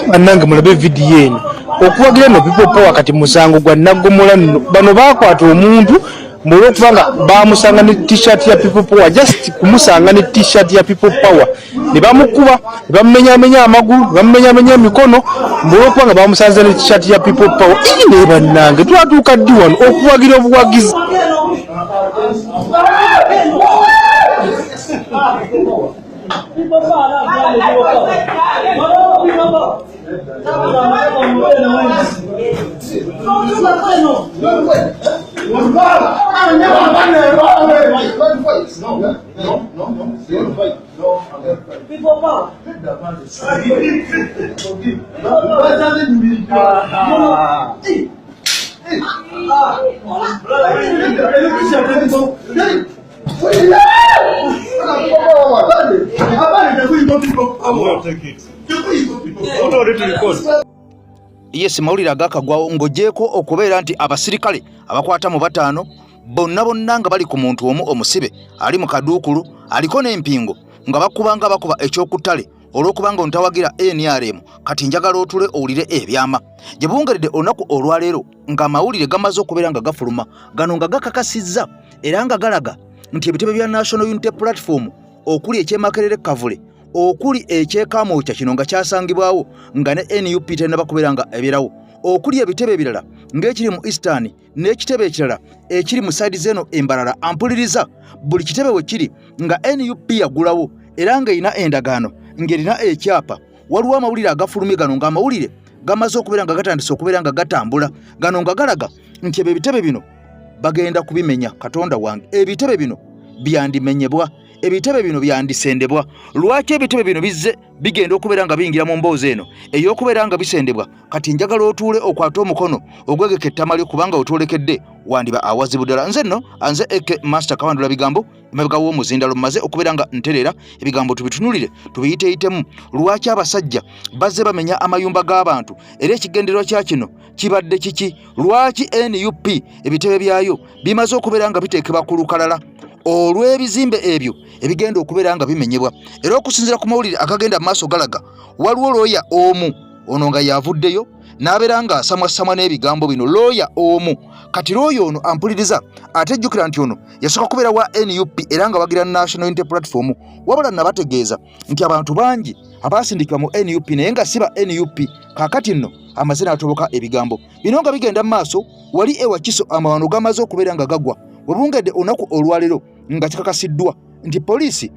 bannange mulabe video eno okuwagira no people power kati musango gwa nagomola nno bano bakwata omuntu mbolo kubanga bamusanga ne t-shirt ya people power just kumusanga ne t-shirt ya people power ne bamukuba bamenya amagulu bamenya emikono mbolo kubanga bamusanze ne t-shirt ya people power ne bannange twatuuka ddi wano okuwagira obuwagizi Yes, mawulire agakagwawo ng'ogyeko okubeera nti abasirikale abakwata mu bataano bonna nga bali ku muntu omu omusibe ali mu kaduukulu aliko n'empingo nga bakuba eky'okuttale olw'okubanga ontawagira NRM kati njagala otule owulire ebyama gye buwungeredde olunaku olwaleero ng'amawulire gamaze okubeera nga gafuluma gano nga gakakasizza era nga galaga nti ebitebe bya National Unity Platform okuli ekyemakerere Kavule okuli ekyekaamookya kino nga kyasangibwawo nga ne NUP tena bakubeera nga ebirawo okuli ebitebe ebirala ng'ekiri mu Eastern n'ekitebe ekirala ekiri mu side zeno embalala ampuliriza buli kitebe we kiri nga NUP yagulawo era nga erina endagaano ng'erina ekyapa waliwo amawulire agafulumye gano ng'amawulire gamaze okubeera nga gatandise okubeera nga gatambula gano nga galaga nti ebitebe bino bagenda kubimenya Katonda wange ebitebe bino byandimenyebwa ebitebe bino byandisendebwa lwaki ebitebe bino bizze bigenda okubeera nga biyingira mu mboozi eno ey'okubeera nga bisendebwa kati njagala otuule okwata omukono ogwegeka ettama lyo kubanga otuulekedde wandiba awazibu ddala nze Eke Master Kawandula bigambo emabega w'omuzindalo mmaze okubeera nga ntereera ebigambo tubitunulire tubiyiteyitemu lwaki abasajja bazze bamenya amayumba g'abantu era ekigendererwa kya kino kibadde kiki lwaki NUP ebitebe byayo bimaze okubeera nga biteekebwa ku lukalala olw'ebizimbe ebyo ebigenda okubeera nga bimenyebwa era okusinziira ku mawulire akagenda maaso galaga waliwo looya omu ono nga yavuddeyo n'abeera nga asamwasamwa n'ebigambo bino looya omu kati looya ono ampuliriza atejjukira nti ono yasooka kubeera wa NUP era nga wagira National Unity Platform wabula nabategeeza nti abantu bangi abaasindikibwa mu NUP naye nga siba NUP kaakati nno amaze n'atoboka ebigambo bino nga bigenda mu maaso wali ewakiso amawano gamaze okubeera nga gagwa webungedde olunaku olwaleero nga kikakasiddwa nti poliisi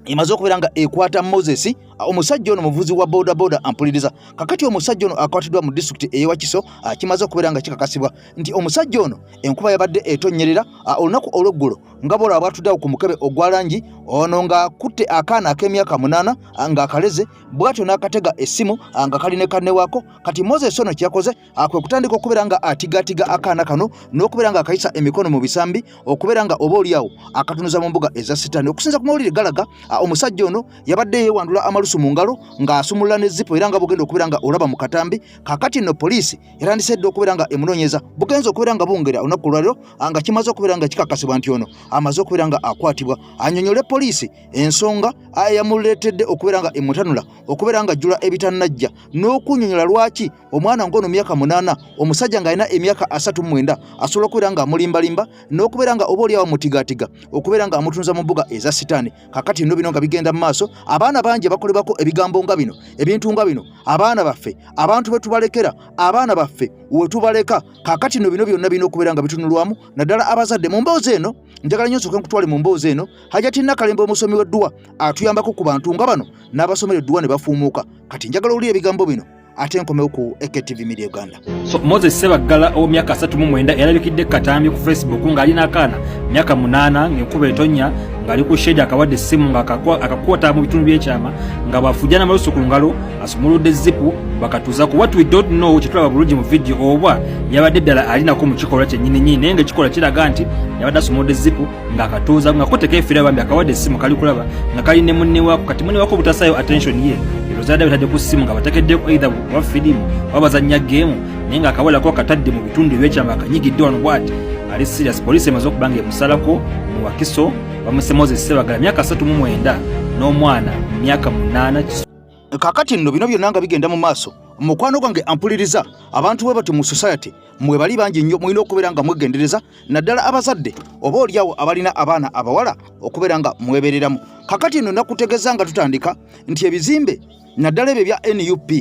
emaze okubeera nga ekwata Moses omusajja ono muvuzi wa boda ampuliriza kakati omusajja ono akwatiddwa mu district eyewakiso kimaze okubeera nga kikakasibwa nti omusajja ono enkuba yabadde etonyerera olunaku olweggulo nga bola abatuddewo ku mukebe ogwa langi ono nga akutte akaana ak'emyaka 8 nga akaleze bwatyo n'akatega essimu nga kali ne kanne waako kati Moses ono kyakoze kwe kutandika okubeera nga atigatiga akaana kano n'okubeera nga akayisa emikono mu bisambi okubeera nga oba oliawo akatunuza mu mbuga eza sitaani okusinza ku mawulire galaga omusajja ono yabadde yeewandula amalusu mu ngalo ng'asumulula ne zipo era nga bugenda okubeera nga olaba mu katambi kakati nno poliisi erandisedde okubeera nga emunoonyeza bugenza okubeera nga bungera olunaku lwaliro nga kimaze okubeera nga kikakasibwa nti ono amaze okubeera nga akwatibwa anyonyole poliisi ensonga yamuleetedde okubeera nga emutanula okubeera nga ajjula ebitannajja n'okunyonyola lwaki omwana ng'ono myaka 8 omusajja ng'alina emyaka 39 asobola okubeera nga amulimbalimba n'okubeera nga oba oliawo mutigatiga okubeera nga amutunza mu mbuga eza sitaani kakati nno bino nga bigenda mu maaso abaana bangi bakolebwako ebigambo nga bino ebintu nga bino abaana baffe abantu be tubalekera abaana baffe we tubaleka kakati nno bino byonna birina okubeera nga bitunulwamu naddala abazadde mu mboozi eno njagala nnyo nsooke nkutwale mu mboozi eno Hajati Nakalembe omusomi w'edduwa atuyambako ku bantu nga bano n'abasomera edduwa ne bafuumuuka kati njagala oli ebigambo bino ate nkomewo ku EKTV Media Uganda. So Moses Sebaggala omyaka 39 yalabikidde katambi ku Facebook ng'alina akaana myaka 8 ng'enkuba etonya ng'ali ku shade akawadde essimu ng'akakwata mu bitundu by'ekyama nga bafujjana amalusu ku ngalo asumuludde zipu bakatuuza ku what we don't know kitulaba bulungi mu video oba yabadde ddala alinako mu kikolwa kyennyini naye ng'ekikolwa kiraga nti yabadde asumuludde zipu ng'akatuuza ng'akotteko efiira bambi akawadde essimu kali kulaba nga kali ne munne waako kati munne waako butasaayo attention ye rozada bitadde ku ssimu nga batekeddeko either wa filimu wabazannya geemu naye ng'akawalako katadde mu bitundu by'ekyama akanyigidde wano bw'ati ali serious. Poliisi emaze okuba nga emusalako mu Wakiso bamuse Moses Sebaggala myaka 39 n'omwana myaka 8 kakati nno bino byonna nga bigenda mu maaso mukwano gwange ampuliriza abantu bwe bati mu society mwe bali bangi nnyo mulina okubeera nga mwegendereza naddala abazadde oba oliawo abalina abaana abawala okubeera nga mwebereramu. Kakati nno nakutegeeza nga tutandika nti ebizimbe naddala ebyo bya NUP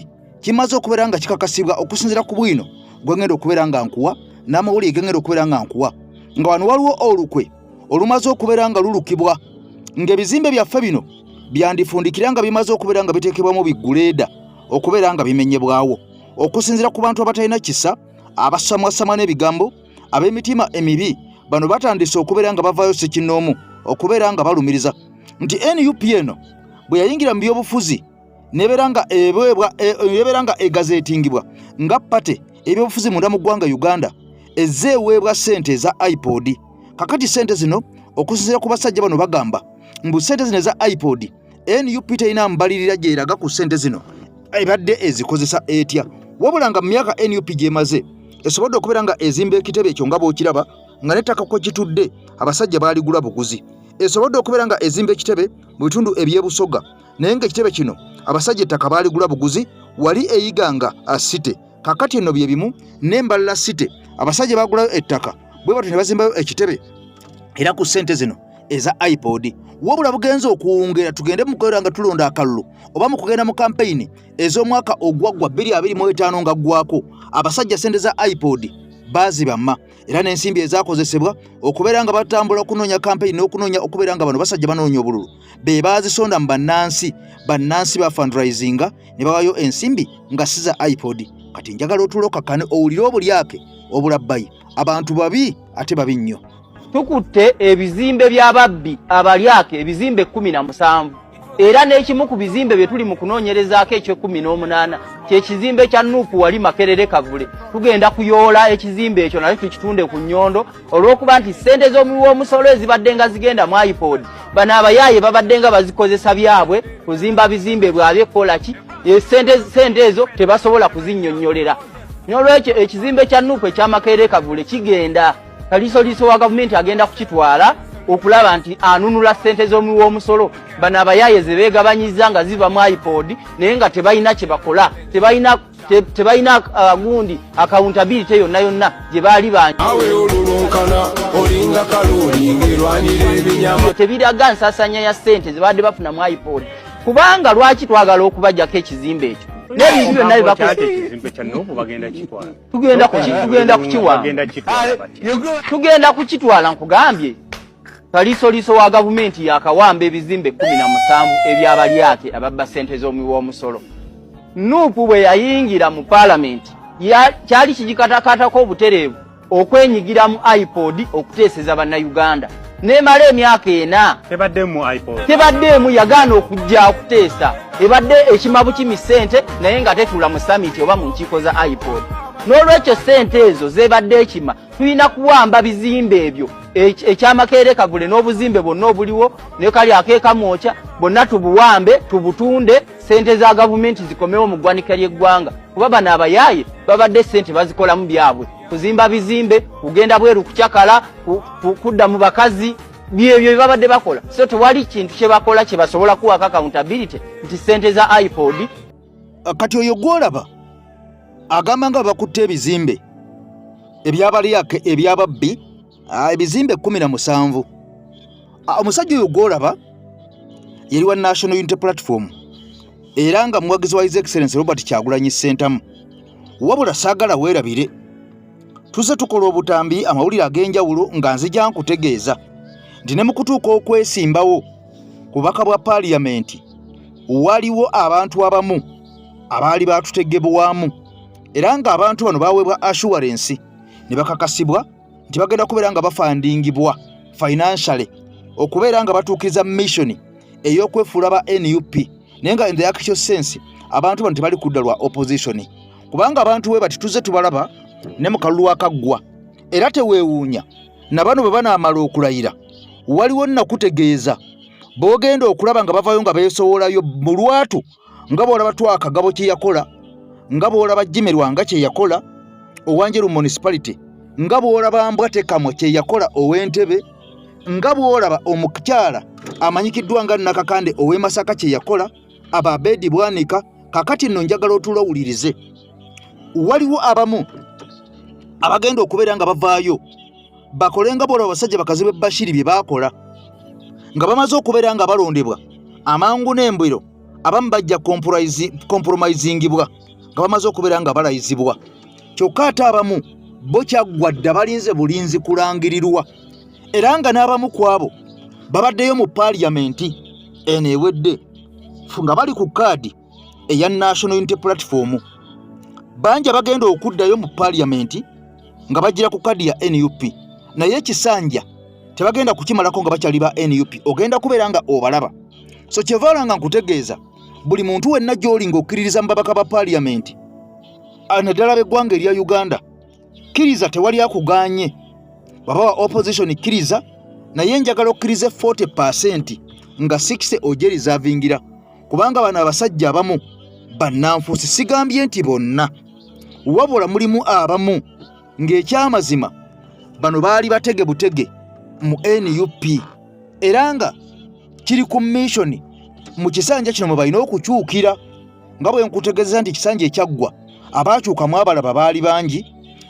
kimaze okubeera nga kikakasibwa okusinziira ku bwino gwengenda okubeera nga nkuwa n'amawulire gengenda okubeera nga nkuwa nga wano waliwo olukwe olumaze okubeera nga lulukibwa ng'ebizimbe byaffe bino byandifundikira nga bimaze okubeera nga biteekebwamu biguleeda okubeera nga bimenyebwawo okusinziira ku bantu abatalina kisa abasamwasama n'ebigambo ab'emitima emibi bano batandise okubeera nga bavaayo ssekinnoomu okubeera nga balumiriza nti NUP eno bwe yayingira mu byobufuzi nebeera nga egazeetingibwa nga pate ebyobufuzi munda mu ggwanga Uganda ezeeweebwa ssente eza iPod. Kakati ssente zino okusinziira ku basajja bano bagamba mbu ssente zino eza iPod NUP terina mbalirira gyeraga ku ssente zino ebadde ezikozesa etya wabula nga mu myaka NUP gyemaze esobodde okubeera nga ezimba ekitebe ekyo nga bw'okiraba nga n'ettaka kwe kitudde abasajja baaligula buguzi esobodde okubeera nga ezimba ekitebe mu bitundu eby'ebusoga naye ng'ekitebe kino abasajja ettaka baaligula buguzi wali eyiganga asite. Kakati eno bye bimu n'embalala site abasajja baagulayo ettaka bwe batyo ne bazimbayo ekitebe era ku ssente zino eza iPod. Wabula bugenza okuwungera tugende mu kubeera nga tulonda akalulu oba mu kugenda mu kampeyini ez'omwaka ogwaggwa 2025 nga ggwako abasajja ssente za iPod baazibamma era n'ensimbi ezaakozesebwa okubeera nga batambula okunoonya kampeyini n'okunoonya okubeera nga bano basajja banoonya obululu be baazisonda mu bannansi ba fundraisinga ne bawayo ensimbi nga si za iPod. Kati njagala otulokakkane owulire obulyake obulabbayi abantu babi ate babi nnyo. Tukutte ebizimbe by'ababbi abalyake ebizimbe 17 era n'ekimu ku bizimbe bye tuli mu kunoonyerezaako ekye18 ky'ekizimbe kya Nuupu wali Makerere Kavule. Tugenda kuyoola ekizimbe ekyo naye tukitunde ku nnyondo olw'okuba nti ssente z'omuwi w'omusolo ezibadde nga zigenda mu iPod bano abayaaye babadde nga bazikozesa byabwe kuzimba bizimbe bwabye kukola ki ssente ezo tebasobola kuzinnyonnyolera. N'olwekyo ekizimbe kya Nuupu ekya Makerere Kavule kigenda kalisoliso wa gavumenti agenda kukitwala okulaba nti anunula ssente z'omuwi w'omusolo bano abayaaye ze beegabanyiza nga ziva mu iPod naye nga tebalina kye bakola tebalina gundi accountability yonna gye baali awe olulunkana olinga kaluli ngirwanira ebinyama tebiraga nsasanya ya ssente ze badde bafuna mu iPod kubanga lwaki twagala okubajjako ekizimbe ekyo n'ebintu byonna tugenda kukitwala nkugambye kalisoliso wa gavumenti yakawamba ebizimbe 17 ebyabalyake ababba ssente z'omuwi w'omusolo. Nuupu bwe yayingira mu palamenti kyali kigikatakatako obutereevu okwenyigira mu iPod okuteeseza bannayuganda nemala emyaka 4 tebaddemu yagaana okujja okuteesa ebadde ekimabu kimi ssente naye nga tetuula mu summit oba mu nkiiko za iPod. N'olwekyo ssente ezo zebadde ekima tulina kuwamba bizimbe ebyo ekyamakerere Kavule n'obuzimbe bwonna obuliwo ne kali akeekamwokya bonna tubuwambe tubutunde ssente za gavumenti zikomewo mu ggwanika ly'eggwanga kuba bano abayaaye babadde ssente bazikolamu byabwe kuzimba bizimbe kugenda bweru kukyakala kudda mu bakazi byebyo bye babadde bakola so tewali kintu kye bakola kye basobola kuwaka accountability nti ssente za iPod. Kati oyo gwolaba agamba nga bakutte ebizimbe ebyabalyake ebyababbi ebizimbe 17 omusajja oyo gwolaba yali wa National Unity Platform era nga muwagizi wa His Excellency Robert Kyagulanyi Ssentamu wabula saagala weerabire tuze tukola obutambi amawulire ag'enjawulo nga nzija nkutegeeza nti ne mu kutuuka okwesimbawo ku bubaka bwa paaliyamenti waliwo abantu abamu abaali batutegebwamu era nga abantu bano baweebwa assurance ne bakakasibwa nti bagenda kubeera nga bafandingibwa financially okubeera nga batuukiriza mission ey'okwefuula ba NUP naye nga in the actual sense abantu bano tebali kudda lwa opposition kubanga abantu we bati tuze tubalaba ne mu kalulu akaggwa era teweewuunya na bano bwe banaamala okulayira waliwo nnakutegeeza b'ogenda okulaba nga bavayo nga beesowolayo mu lwatu nga bw'olaba Twakagabo kye yakola nga bw'olaba Jimmy Lwanga kye yakola owanjeru municipality nga bw'olaba Mbwate Kamwe kye yakola ow'Entebe nga bw'olaba omukyala amanyikiddwa nga Nakakande ow'e Masaka kye yakola aba Bedi Bwanika. Kakati nno njagala otulawulirize. Waliwo abamu abagenda okubeera nga bavaayo bakolenga bola abasajja bakazi be Bashiri bye bakola nga bamaze okubeera nga balondebwa amangu n'embwiro abamu bajja compromisingibwa nga bamaze okubeera nga balayizibwa. Kyokka ate abamu bo kyaggwadde balinze bulinzi kulangirirwa era nga n'abamu ku abo babaddeyo mu paaliyamenti eno ewedde nga bali ku kaadi eya National Unity Platform. Banja bagenda okuddayo mu paaliyamenti nga bajira ku kaadi ya NUP naye ekisanja tebagenda kukimalako nga bakyali ba NUP, ogenda kubeera nga obalaba. So kyevaala nga nkutegeeza buli muntu wenna gy'oli ng'okkiririza mu babaka ba paaliyamenti naddala b'eggwanga erya Uganda, kkiriza tewali akuganye. Baba wa opposition kkiriza, naye njagala okkirize 40% nga 60 ogyerizavingira kubanga bano abasajja abamu bannanfuusi, sigambye nti bonna, wabula mulimu abamu ng'ekyamazima bano baali batege butege mu NUP era nga kiri ku mission mu kisanja kino mwe balina okukyukira nga bwe nkutegeeza nti kisanja ekyaggwa abaakyukamu abalaba baali bangi,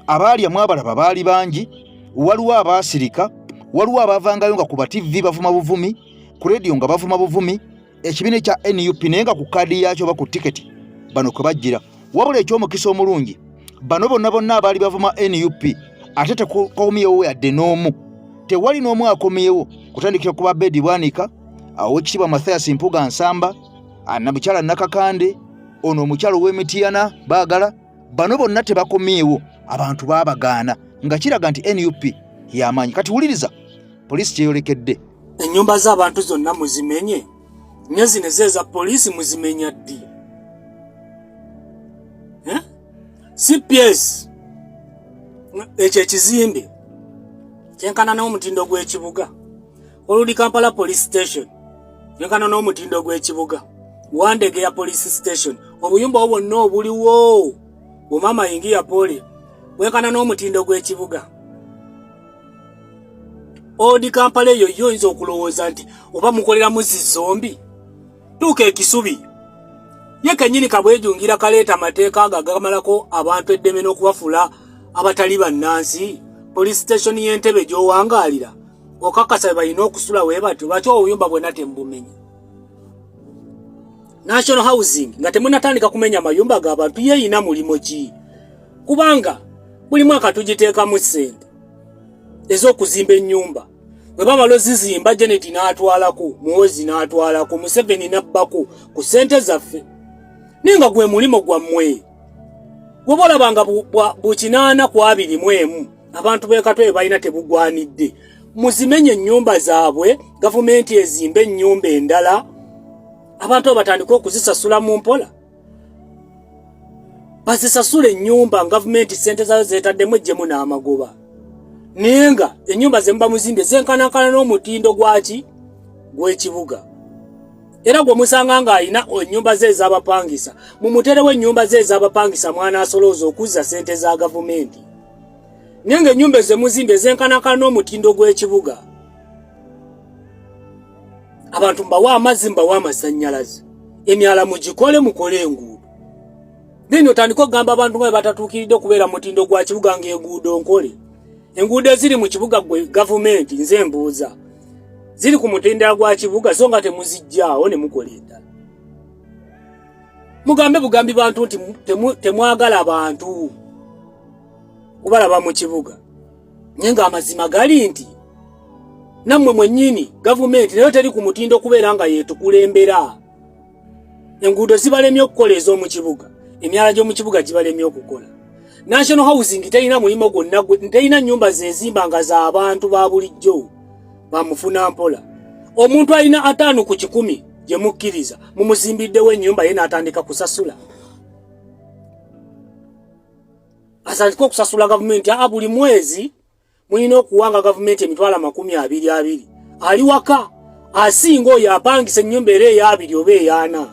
abaalyamu abalaba baali bangi, waliwo abaasirika, waliwo abaavangayo nga ku TV bavuma buvumi, ku radio nga bavuma buvumi, ekibiina kya NUP naye nga ku kaadi yaakyo ba ku tiketi bano kwe bajjira. Wabula eky'omukisa omulungi bano bonna abaali bavuma NUP ate tekomyewo yadde n'omu, tewali n'omu akomyewo kutandikira ku ba Bedi Bwanika, Oweekitiibwa Mathias Mpuga Nsamba, Namukyala Nakakande, ono omukyalo w'Emityana baagala, bano bonna tebakomyewo, abantu baabagaana nga kiraga nti NUP y'amaanyi. Kati wuliriza poliisi kyeyolekedde. Ennyumba z'abantu zonna muzimenye, nye zino zeeza poliisi muzimenya ddi? CPS ekyo ekizimbe kyenkana n'omutindo gw'ekibuga, Oludi Kampala Police Station kyenkana n'omutindo gw'ekibuga, Wandege ya Police Station, obuyumba obwo bwonna obuliwo Bumama Yingiya Pole bwenkana n'omutindo gw'ekibuga. Oludi Kampala eyo yoyinza okulowooza nti oba mukolera muzi zombi, tuuka ekisubi ye kennyini kabwejungira kaleeta amateeka agamalako abantu eddeme n'okubafula abatali bannansi. Police station y'Entebbe gy'owangaalira okakasa balina okusula we batyo, lwaki obuyumba bwonna temubumenya? National Housing nga temunatandika kumenya mayumba g'abantu yeeyina mulimo ki? Kubanga buli mwaka tugiteekamu ssente ez'okuzimba ennyumba. Bwe bamala ozizimba Janet n'atwalako, Muhoozi n'atwalako, Museveni n'abbako ku ssente zaffe. Ninga gwe mulimo gwammwe. Gwe bolabanga bukinaana ku 21 abantu b'ekatwe balina tebugwanidde. Muzimenye ennyumba zaabwe, gavumenti ezimbe ennyumba endala, abantu batandika okuzisasula mu mpola. Bazisasule ennyumba gavumenti ssente zaazo zeetaddemu ejjemu n'amagoba. Nenga ennyumba ze mba muzimbye zenkanankana n'omutindo gwaki gw'ekibuga. Era gwe musanga nga alina ennyumba ze ez'abapangisa, mumuterewo ennyumba ze ez'abapangisa mwana asolooza okuzza ssente za gavumenti. Nenga ennyumba ze muzimbye zenkanankana n'omutindo gw'ekibuga. Abantu mbawa amazzi, mbawa amasannyalaze, emyala mugikole, mukole enguudo. Then otandika okugamba abantu nga batatuukiridde okubeera mutindo gwa kibuga ng'enguudo nkole. Enguudo eziri mu kibuga gwe gavumenti nze mbuuza ziri ku mutendera gwa kibuga so nga temuzijjaawo ne mukola endala. Mugambe bugambi bantu nti temwagala abantu kubalaba mu kibuga. Nyenga amazima gali nti nammwe mwennyini gavumenti nayo teri ku mutindo kubeera nga yeetukulembera. Enguudo zibalemye okukola ez'omu kibuga, emyala gy'omu kibuga gibalemye okukola. National Housing teyina mulimo gwonna, teyina nnyumba zezimba nga z'abantu ba bulijjo bamufuna mpola. Omuntu alina 5 ku 10 gye mukkiriza mumuzimbiddewo ennyumba ye n'atandika kusasula. Asandika okusasula gavumenti buli mwezi mulina okuwanga gavumenti emitwalo 20 ali waka asinga oyo apangisa ennyumba era eya2 oba eya4.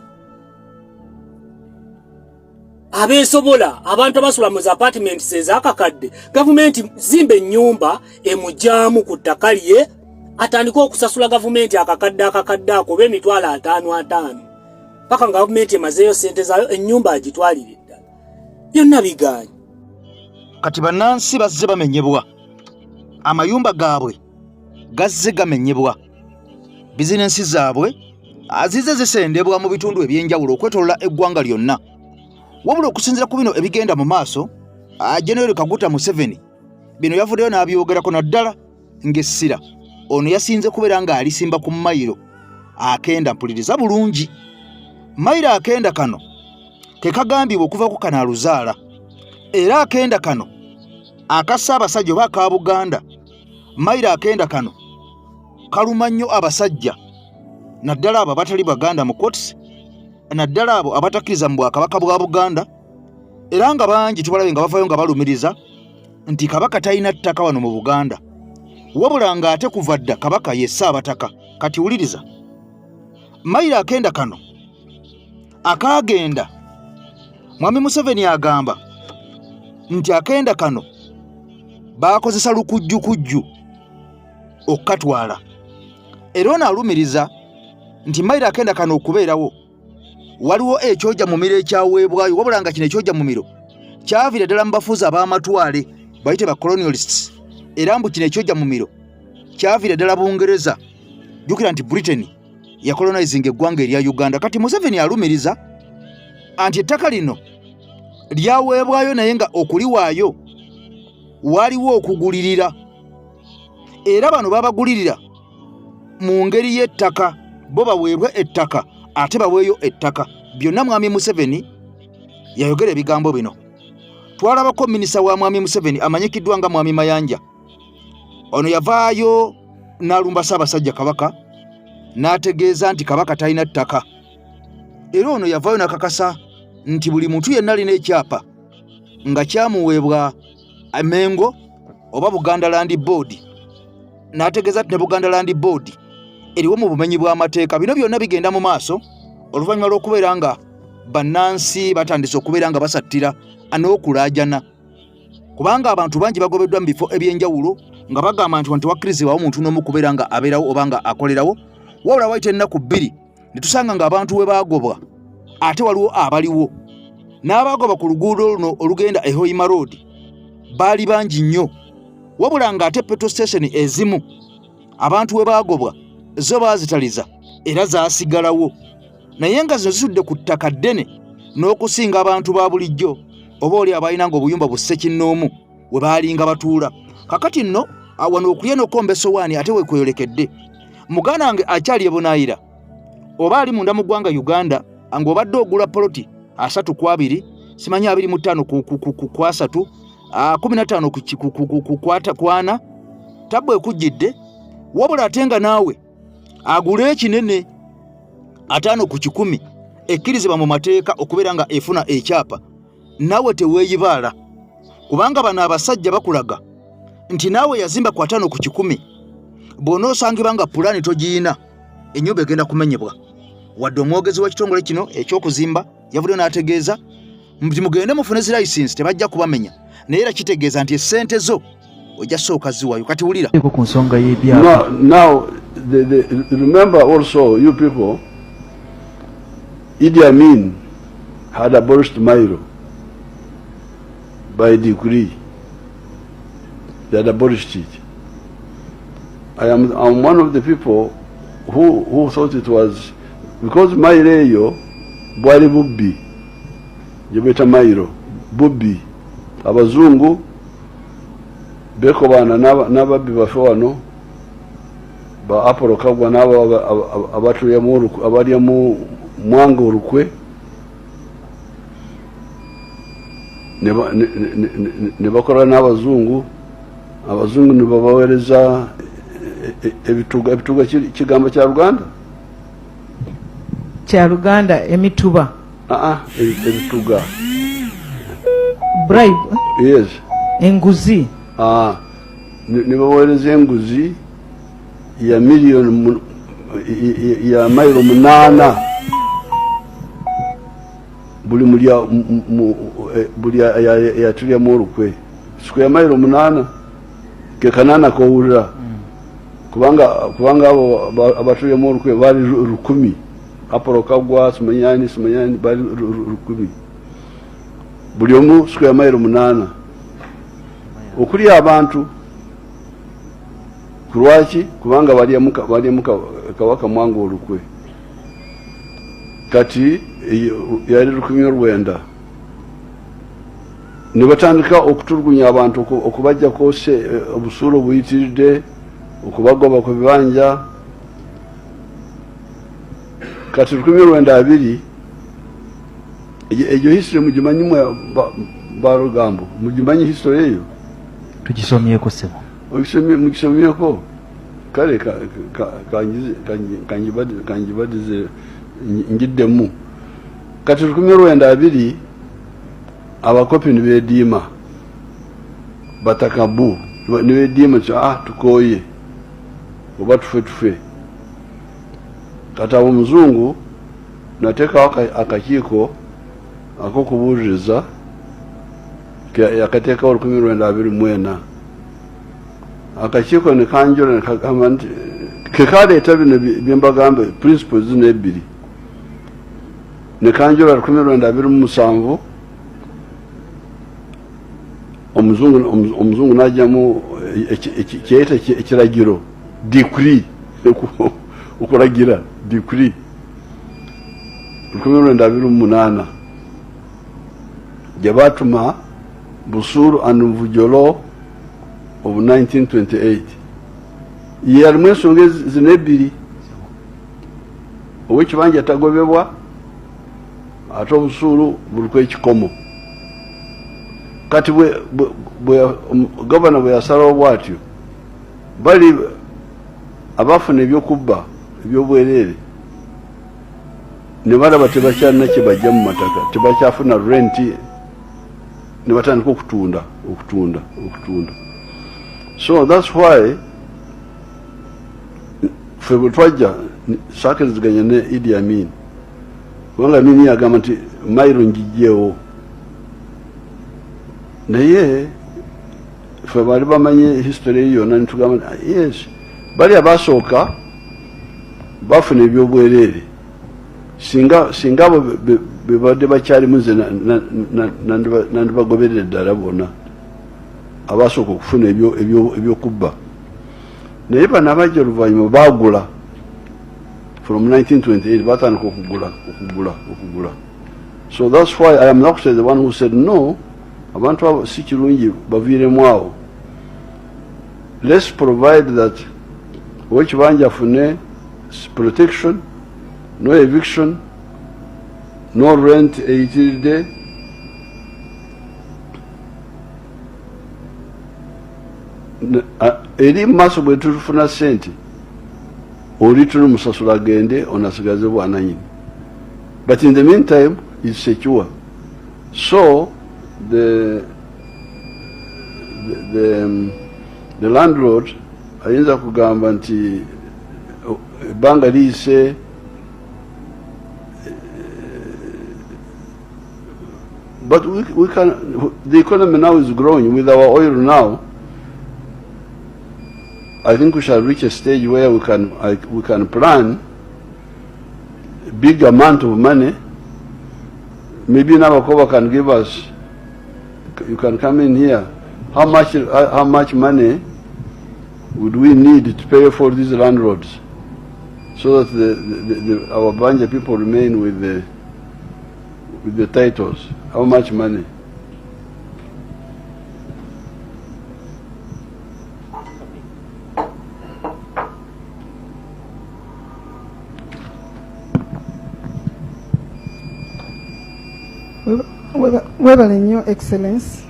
Abeesobola abantu abasula mu apartments ez'akakadde, gavumenti zimbe ennyumba emujjaamu ku ttaka lye atandika okusasula gavumenti akakadde ako oba emitwalo 5. paka nga gavumenti emazeeyo ssente zaayo ennyumba agitwalire ddala byonna biganye. Kati bannansi bazze bamenyebwa, amayumba gaabwe gazze gamenyebwa, bizinensi zaabwe azizze zisendebwa mu bitundu ebyenjawulo okwetoolola eggwanga lyonna. Wabula okusinziira ku bino ebigenda mu maaso, General Kaguta Museveni bino yavuddeyo n'abyogerako naddala ng'essira ono yasinze kubeera ng'alisimba ku mayiro akenda. Mpuliriza bulungi, mayiro akenda kano ke kagambibwa okuva ku kanaaluzaala, era akenda kano aka Ssaabasajja oba aka Buganda, mayiro akenda kano kaluma nnyo abasajja naddala abo abatali Baganda mu courts, naddala abo abatakkiriza mu Bwakabaka bwa Buganda, era nga bangi tubalabe nga bavayo nga balumiriza nti Kabaka talina ttaka wano mu Buganda, wabula ng'ate kuva dda Kabaka ye Ssaabataka. Kati wuliriza, mayiro akenda kano akaagenda, Mwami Museveni agamba nti akenda kano baakozesa lukujjukujju okukatwala, era ono alumiriza nti mayiro akenda kano okubeerawo waliwo ekyojja mu miro ekyaweebwayo, wabula nga kino ekyojja mu miro kyaviira ddala mu bafuzi ab'amatwale bayite ba colonialists, era mbu kino ekyojja mu miro kyaviira ddala Bungereza. Jjukira nti Britain yakolonizing eggwanga erya Uganda. Kati Museveni alumiriza anti ettaka lino lyaweebwayo naye nga okuliwaayo waliwo okugulirira, era bano babagulirira mu ngeri y'ettaka, bo baweebwe ettaka ate baweeyo ettaka. Byonna Mwami Museveni yayogera ebigambo bino. Twalabako minisita wa Mwami Museveni amanyikiddwa nga Mwami Mayanja, ono yavaayo n'alumba Ssaabasajja Kabaka n'ategeeza nti Kabaka talina ttaka, era ono yavaayo n'akakasa nti buli muntu yenna alina ekyapa nga kyamuweebwa Mengo oba Buganda Land Board, n'ategeeza nti ne Buganda Land Board eriwo mu bumenyi bw'amateeka. Bino byonna bigenda mu maaso oluvannyuma lw'okubeera nga bannansi batandise okubeera nga basattira n'okulaajana, kubanga abantu bangi bagobeddwa mu bifo ebyenjawulo nga bagamba nti tewakkirizibwawo muntu n'omu kubeera nga abeerawo oba nga akolerawo. Wabula wayita ennaku bbiri ne tusanga ng'abantu we baagobwa ate waliwo abaliwo, n'abaagoba ku luguudo luno olugenda e Hoima Road baali bangi nnyo, wabula ng'ate petrol station ezimu abantu we baagobwa zo baazitaliza era zaasigalawo, naye nga zino zitudde ku ttaka ddene n'okusinga abantu ba bulijjo oba oli abalina ng'obuyumba busse kinnoomu we baalinga batuula. Kakati nno wano okulya n'okomba essowaani ate weekweyolekedde. Muganda wange akyali ebunaayira oba ali munda mu ggwanga Uganda ng'obadde ogula poloti 3-2 simanyi 25 ku 3 15 ku 4 tabwe ekujjidde, wabula ate nga naawe agule ekinene 5 ku 10 ekkirizibwa mu mateeka okubeera nga efuna ekyapa, naawe teweeyibaala, kubanga bano abasajja bakulaga nti naawe yazimba ku 5 ku 10 bw'onoosangibwa nga pulaani togiyina ennyumba egenda kumenyebwa. Wadde omwogezi w'ekitongole kino eky'okuzimba yavuddeyo n'ategeeza nti mugende mufune zi license tebajja kubamenya, naye era kitegeeza nti essente zo ojja sooka ziwayo. Kati wulira ku nsonga y'ebyapa. Now remember also, you people, Idi Amin had abolished Mayiro by decree. They had abolished it. I'm one of the people who thought it was because Mayiro eyo bwali bubbi jebeta Mayiro bubbi, abazungu bekobana n'ababbi baffe wano ba Apollo Kagwa n'abo abatuye abali mu Mwanga Olukwe ne bakola n'abazungu ne babaweereza ebituga kigambo kya Luganda emituba ebituga bribe, yes, enguzi ne baweereza enguzi ya milioni ya Mayiro 8 buli yatulya mu Olukwe siku ya Mayiro 8 ke kanana kowulira kubanga abo abatulya mu Olukwe bali 10 Apollo Kagwa Simanyani bali 10 buli omu square mile 8 okuli abantu kulwaki kubanga bali muka Kabaka Mwango olukwe kati yali 19 ne batandika okutulugunya abantu okubajja kose obusuro buyitiridde okubagoba ku bibanja kati 1992 ejo history mujimanyi barugambo mujimanyi history eyo tugisomyeko sebo mukisomyeko kale kanjibadize njiddemu kati 1992 abakopi nibediima batakabu nibediima tukoye oba tufe kati abo muzungu nateekawo akakiiko akokubuuliriza yakateekawo 1924 akakiiko ne kanjula nekagamba nti kekaleeta bino byembagamba principles zino ebbiri ne kanjula 1927 omuzungu najjamu kyeyita ekiragiro decree okulagira decree 1928 gye baatuma Busuru and Mvujolo of 1928 yalimu ensonga zino ebbiri ow'ekibanja tagobebwa ate Obusuru buliko ekikomo kati gavana bwe yasalawo bw'atyo bali abafuna ebyokubba ebyobwereere ne balaba tebakyalina kye bajja mu mataka tebakyafuna renti ne batandika okutunda so that's why ffe bwe twajja saakiriziganya ne Idi Amin kubanga Amin yagamba nti mayiro njijjeewo naye ffe bali bamanye history eyo yonna nitugamba yes bali abasooka bafuna ebyobwereere singa abo bebadde bakyalimu nze nandibagoberera ddala bonna abasooka okufuna ebyokubba naye bano abajja oluvannyuma baagula from 1928 batandika okugula so that's why I am not the one who said no abantu abo si kirungi baviiremu awo let's provide that owekibanja afune protection no eviction no rent eyitiridde eri maaso bwe tufuna sente oli tuli musasula agende onasigaze bwananyini but in the meantime is secure so the landlord ayinza kugamba nti ebbanga liise but we can the economy now is growing with our oil now. I think we shall reach a stage where we can plan a big amount of money. Maybe Navakoba can give us, you can come in here, how much money would we need to pay for these landlords so that our Banja people remain with the titles? How much money? Webale nnyo excellence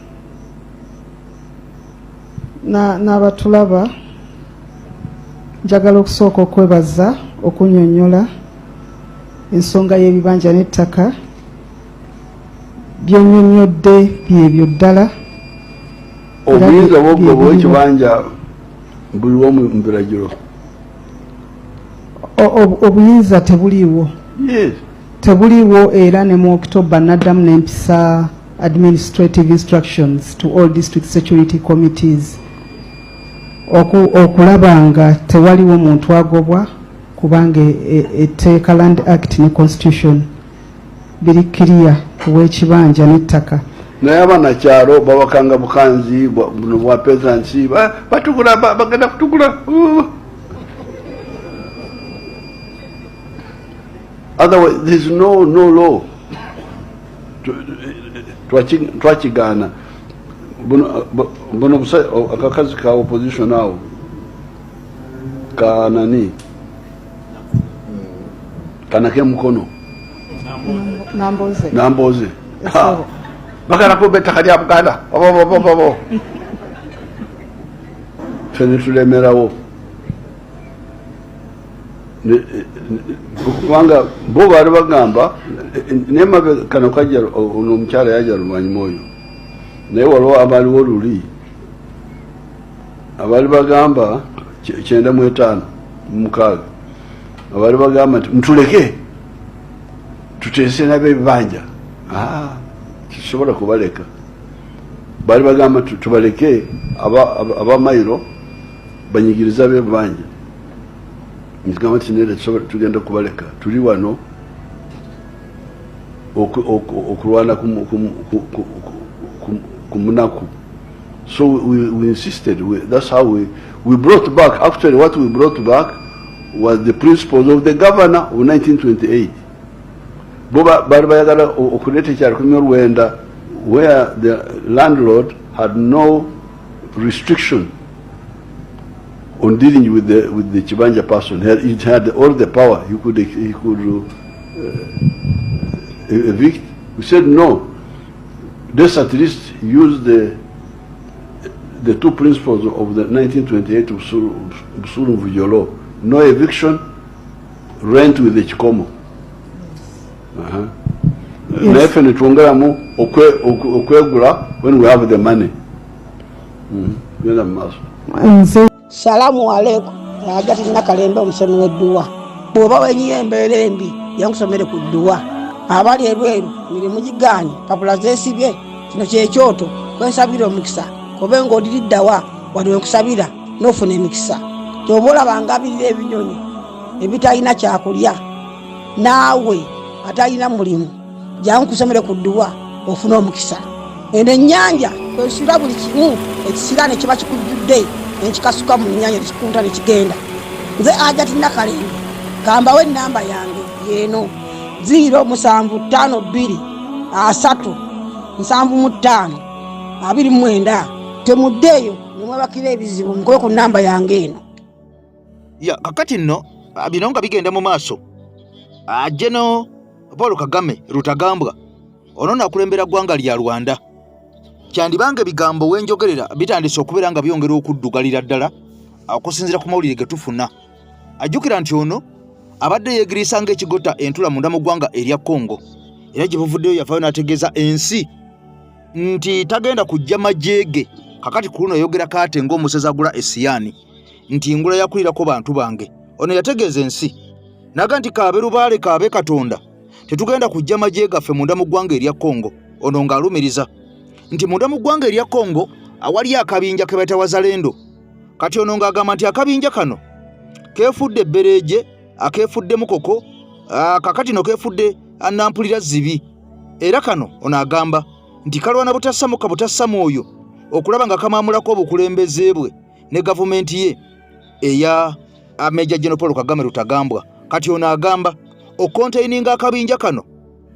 n'abatulaba njagala okusooka okwebaza okunnyonnyola ensonga y'ebibanja n'ettaka byonnyonnyodde byebyo ddala obuyinza bwogwo bw'ekibanja buliwo mu biragiro obuyinza tebuliiwo yes tebuliiwo era ne mu October naddamu n'empisa administrative instructions to all district security committees okulaba nga tewaliwo muntu agobwa kubanga etteeka Land Act ne Constitution biri clear ow'ekibanja n'ettaka. Naye abanakyalo babakanga bukanzi buno bwa peasantsi batugula bagenda kutugula. Otherwise there's no law. Twakigana buno akakazi ka opposition awo kanani kanake mukono namboze bakana ko beta kali abuganda bo fene tulemerawo kubanga bo bari bagamba nemabe kana kajya uno mucyara yajya rumanyi moyo naye waliwo abaliwo luli abali bagamba 95 mukaga abali bagamba mtuleke tutese nabe bibanja kisobola kubaleka bali bagamba tubaleke aba mayiro banyigiriza be bibanja ndigamba tinere tugenda kubaleka tuli wano okulwana kumunaku. So we insisted. That's how we brought back. Actually, what we brought back was the principles of the governor of 1928. Where the landlord had no restriction on dealing with the Chibanja person. He had all the power. He could evict. We said no. Let's at least use the two principles of the 1928 Busuru Vujolo. No eviction, rent with the Chikomo. When we have the money. Salamu alaikum. Agati nakalemba omusomero dua. Bwoba wenyiyembeera embi yankusomere ku dua. Abali ebweru mirimu giganye papula zesibye kino kyekyoto kwensabira omukisa kobe ng'odiriddawa waliwe kusabira n'ofuna emikisa kyobola bangabirira ebinyonyi ebitalina kyakulya naawe atalina mulimu jankusomere ku dduwa ofuna omukisa eno ennyanja kwesula buli kimu ekisira ne kiba kikujjudde nekikasuka mu nnyanja nekikunta nekigenda nze Agati Nakalembe kambawo ennamba yange yeeno 0525375 temuddeeyo nemwebakira ebizibu mukoye ku nnamba yange eno. Kakati nno bino nga bigenda mu maaso General Paul Kagame Rutagambwa ono nakulembera ggwanga lya Rwanda kyandibange bigambo wenjogerera bitandise okubeera nga byongera okuddugalira ddala okusinziira ku mawulire ge tufuna. Ajjukira nti ono abadde yeegirisa ng'ekigota entula munda mu ggwanga erya Congo era gye buvuddeyo yavaayo n'ategeeza ensi nti tagenda kujja majeege kakati ku luno yogera kaate ng'omusezi agula essiyani nti ngula yakulirako bantu bange. Ono yategeeza ensi naga nti kaabe lubaale kaabe Katonda tetugenda kujja majeege gaffe munda mu ggwanga erya Congo. Ono ng'alumiriza nti munda mu ggwanga erya Congo awali akabinja ke bayita Wazalendo. Kati ono ng'agamba nti akabinja kano keefudde ebbereje akefudde mukoko kakati no kefudde anampulira zibi era kano ono agamba nti kalwana butassamuka butassamu oyo okulaba nga kamamulako obukulembeze bwe ne gavumenti ye eya Major General Paul Kagame Rutagambwa. Kati ono agamba okontaininga akabinja kano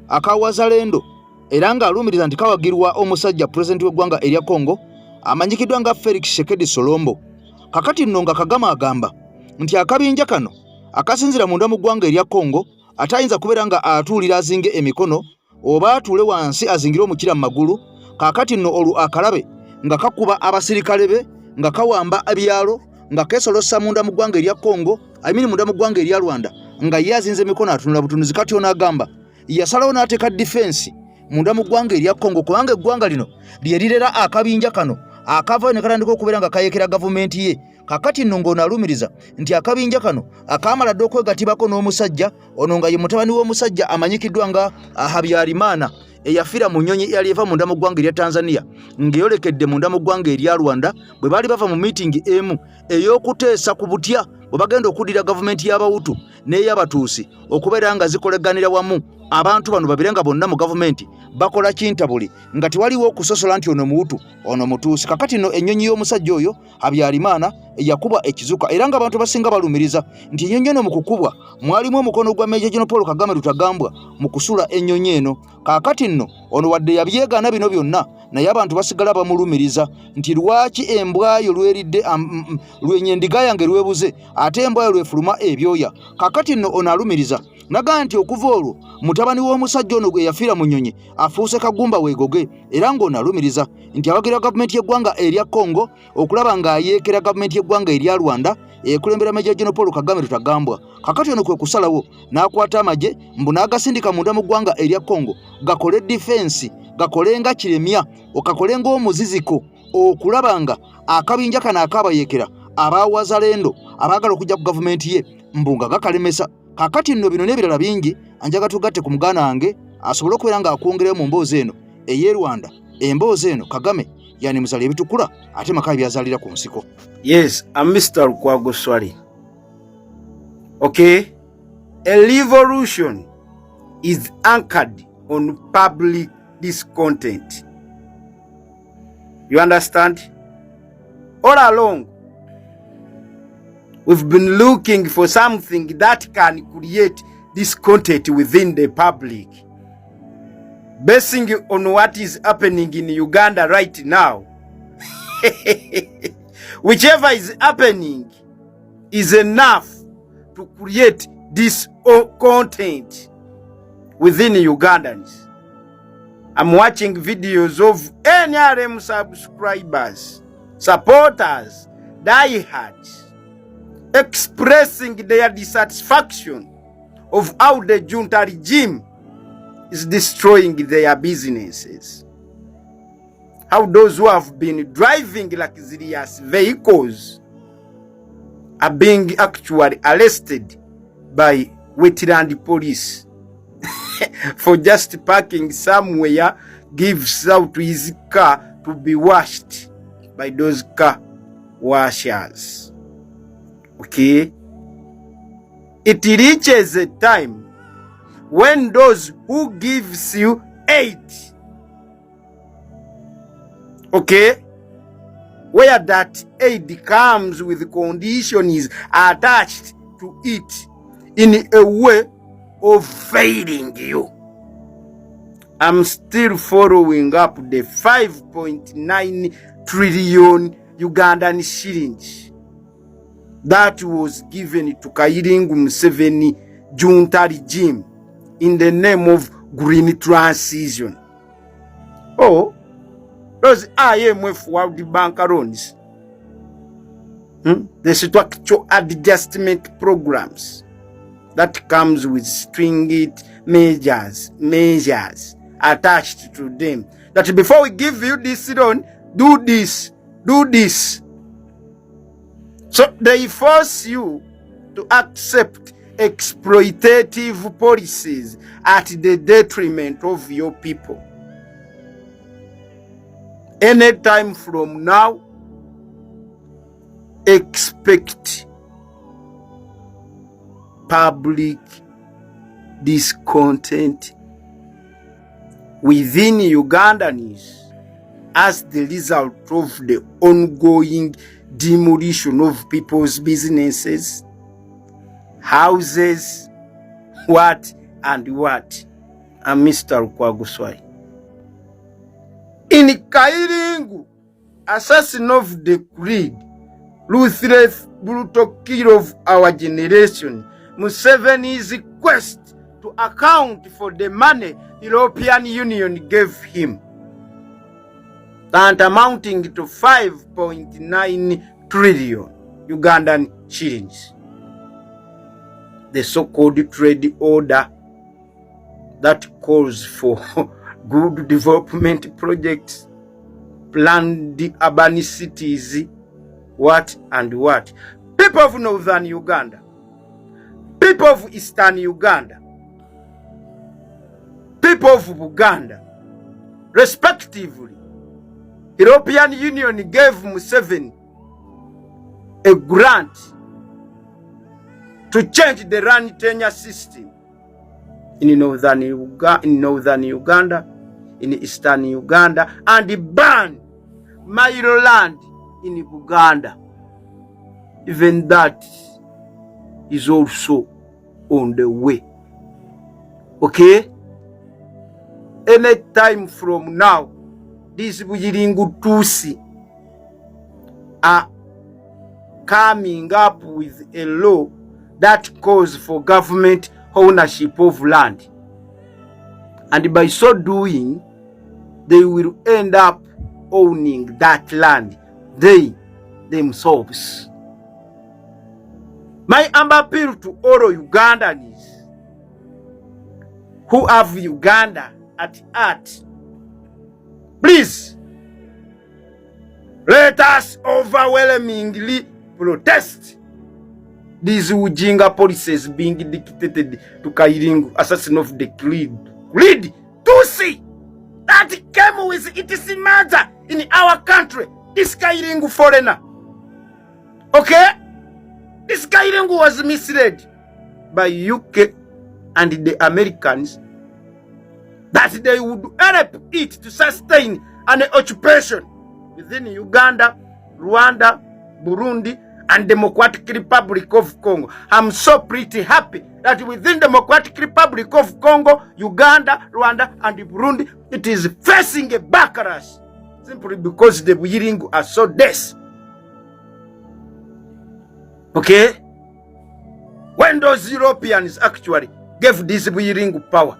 akawazalendo era nga alumiriza nti kawagirwa omusajja president w'eggwanga erya Congo amanyikiddwa nga Felix Tshisekedi Solombo. Kakati nno nga Kagame agamba nti akabinja kano akasinzira munda mu ggwanga erya Congo atayinza kubeera nga atuulira azinge emikono oba atuule wansi azingire omukira mu magulu. Kakati nno olwo akalabe nga kakuba abasirikale be nga kawamba ebyalo nga kesolosa munda mu ggwanga erya Congo ayimini munda mu ggwanga erya Rwanda nga ye azinze emikono atunula butunuzi. Kati ono agamba yasalawo n'ateeka defense munda mu ggwanga erya Congo kubanga eggwanga lino lye lirera akabinja kano akava ne katandika okubeera nga kayekera gavumenti ye. Kakati nno ng'ono alumiriza nti akabinja kano akamala dde okwegatibako n'omusajja ono nga ye mutabani w'omusajja amanyikiddwa nga Habyarimana eyafiira mu nnyonyi eyali eva munda mu ggwanga erya Tanzania ng'eyolekedde munda mu ggwanga erya Rwanda bwe baali bava mu meeting emu ey'okuteesa ku butya bwebagenda okuddira gavumenti y'Abawutu n'ey'Abatuusi okubeera nga zikoleganira wamu abantu bano babire nga bonna mu gavumenti bakola kintabuli nga tewaliwo okusosola nti ono Muwutu ono Mutuusi. Kakati no ennyonyi y'omusajja oyo Habyarimana yakuba ekizuka era nga abantu basinga balumiriza nti ennyonyi eno mu kukubwa mwalimu omukono gwa Major General Paul Kagame Lutagambwa mu kusula ennyonyi eno. Kakati nno ono wadde yabyegaana bino byonna naye abantu basigala bamulumiriza nti lwaki embwayo lweridde lwenyendiga yange lwebuze ate embwayo lwefuluma ebyoya. Kakati nno ono alumiriza naga nti okuva olwo mutabani w'omusajja ono gwe yafiira mu nnyonyi afuuse kagumba weegoge era ng'ono alumiriza nti awagira gavumenti y'eggwanga erya Congo okulaba ng'ayeekera gavumenti y'eggwanga erya Rwanda ekulembera Major General Paul Kagame Lutagambwa. Kakati ono kwe kusalawo n'akwata amagye mbu n'agasindika munda mu ggwanga erya Congo gakole defense gakole nga kiremya okakole ng'omuziziko okulaba nga akabinja kano akaabayeekera abawazalendo abaagala okujja ku gavumenti ye mbu nga gakalemesa. Kakati nno bino n'ebirala bingi anjaga tugatte ku muganda wange asobole okubeera ng'akwongereyo mu mboozi eno ey'e Rwanda. Emboozi eno Kagame yani muzali ebitukula ate maka byazalira ku nsiko. Yes, I'm Mr. Lukwago Swali. Okay, a revolution is anchored on public discontent. You understand? All along, we've been looking for something that can create discontent within the public. Basing on what is happening in Uganda right now, whichever is happening is enough to create discontent within Ugandans. I'm watching videos of NRM subscribers, supporters, diehards, expressing their dissatisfaction of how the junta regime is destroying their businesses. How those who have been driving luxurious vehicles are being actually arrested by wetland police for just parking somewhere, gives out his car to be washed by those car washers. Okay? It reaches a time when those who gives you aid, okay, where that aid comes with conditions attached to it in a way of failing you. I'm still following up the 5.9 trillion Ugandan shillings that was given to Kairingu Museveni junta regime in the name of green transition. Oh, those IMF World Bank loans, the structural adjustment programs that comes with stringent measures attached to them. That before we give you this loan, do this. So they force you to accept exploitative policies at the detriment of your people. Anytime from now, expect public discontent within Ugandans as the result of the ongoing demolition of people's businesses, houses, what and what. I'm Mr. Lukwago Swali. In Kairingu, assassin of the creed, ruthless, brutal kill of our generation, Museveni's quest to account for the money European Union gave him, and amounting to 5.9 trillion Ugandan shillings. The so-called trade order that calls for good development projects, planned urban cities, what and what. People of Northern Uganda, people of Eastern Uganda, people of Uganda, respectively, European Union gave Museveni a grant to change the land tenure system in northern Uganda, in eastern Uganda, and ban Milo land in Uganda. Even that is also on the way. Okay? Any time from now, these Buyiringu Tutsi are coming up with a law that calls for government ownership of land. And by so doing, they will end up owning that land, they themselves. My appeal to all Ugandans who have Uganda at heart, please, let us overwhelmingly protest these Ujinga policies being dictated to Kairingu, assassin of the Creed Tutsi that came with its mother in our country. This Kairingu foreigner. Okay? This Kairingu was misled by UK and the Americans that they would help it to sustain an occupation within Uganda, Rwanda, Burundi, and Democratic Republic of Congo. I'm so pretty happy that within Democratic Republic of Congo, Uganda, Rwanda, and Burundi, it is facing a backlash simply because the Buyiringu are so dense. Okay? When those Europeans actually gave this Buyiringu power,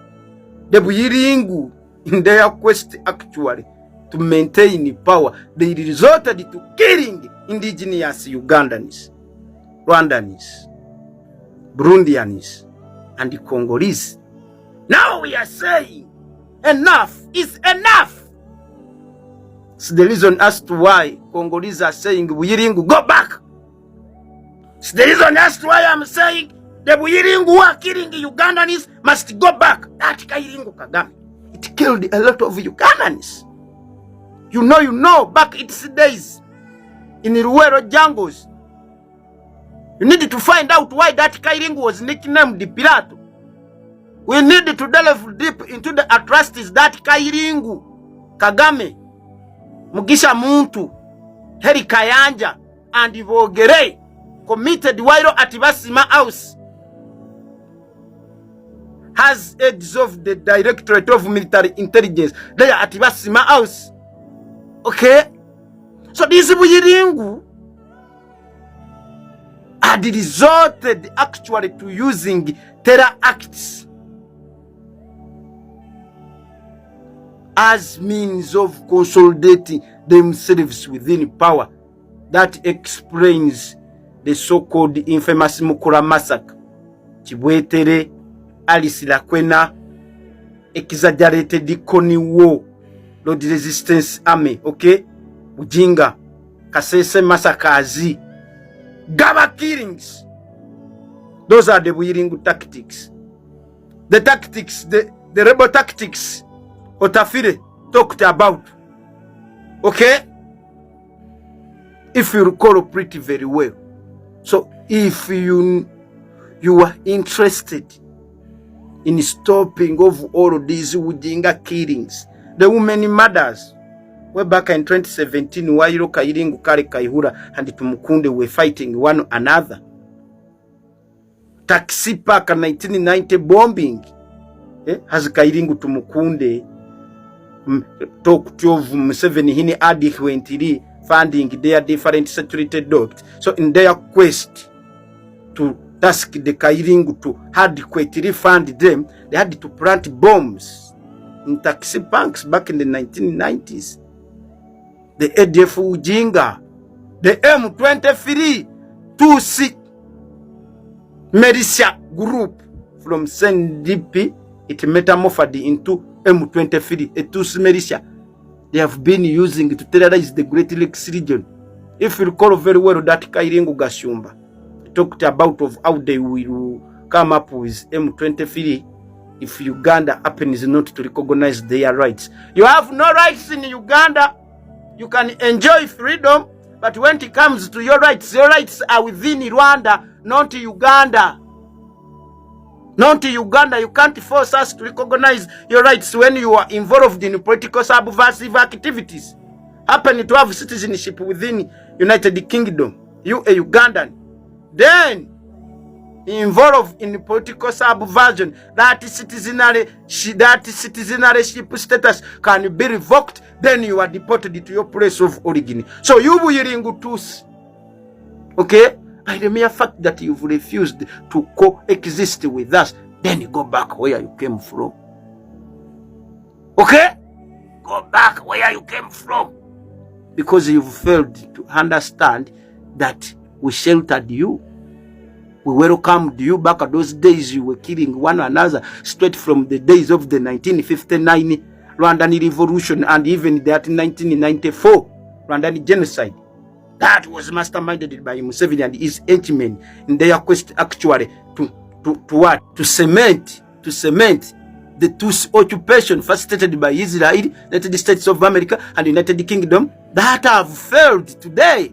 the Buyiringu, in their quest actually to maintain power, they resorted to killing indigenous Ugandans, Rwandans, Burundians, and the Congolese. Now we are saying enough is enough. It's the reason as to why Congolese are saying Buyiringu, go back. It's the reason as to why I'm saying the Buyiringu who are killing Ugandans must go back. That Kairingu Kagame, it killed a lot of Ugandans. You know, back its days in Ruwero jungles. You need to find out why that Kairingu was nicknamed the Pilato. We need to delve deep into the atrocities that Kairingu, Kagame, Mugisha Muntu, Heri Kayanja, and Ivogere committed while at Basima House. Has heads of the Directorate of Military Intelligence there at Basima House. Okay? So these Buyiringu had resorted actually to using terror acts as means of consolidating themselves within power. That explains the so-called infamous Mukura massacre. Chibwetere, Alice Lakwena, exaggerated Koni War, Lord Resistance Army, okay? Ujinga, Kasese massacres, Gaba killings. Those are the Buyiringu tactics. The tactics, the rebel tactics Otafire talked about. Okay? If you recall pretty very well. So if you are interested in stopping of all of these Ujinga killings, the women murders, way back in 2017, Wairo Kairingu, Kare Kaihura, and Tumukunde were fighting one another. Taxi Park 1990 bombing. Has Kairingu Tumukunde talk to Museveni hini adi huentiri funding their different security dogs. So in their quest to task the Kairingu to adequately fund them, they had to plant bombs in taxi banks back in the 1990s. The ADF Ujinga, the M23 Tutsi militia group from CNDP, it metamorphosed into M23, a Tutsi militia. They have been using it to terrorize the Great Lakes region. If you recall very well, that Kairingu Gashumba talked about of how they will come up with M23 if Uganda happens not to recognize their rights. You have no rights in Uganda. You can enjoy freedom, but when it comes to your rights are within Rwanda, not Uganda. Not Uganda. You can't force us to recognize your rights when you are involved in political subversive activities. Happen to have citizenship within United Kingdom. You a Ugandan. Then involved in political subversion, that citizenship status can be revoked, then you are deported to your place of origin. So you will tus. Okay? By the mere fact that you've refused to coexist with us, then you go back where you came from. Okay? Go back where you came from. Because you've failed to understand that we sheltered you. We welcomed you back at those days you were killing one another, straight from the days of the 1959 Rwandan Revolution and even that 1994 Rwandan genocide. That was masterminded by Museveni and his henchmen in their quest actually to what? To cement the two occupation facilitated by Israel, United States of America and United Kingdom that have failed today.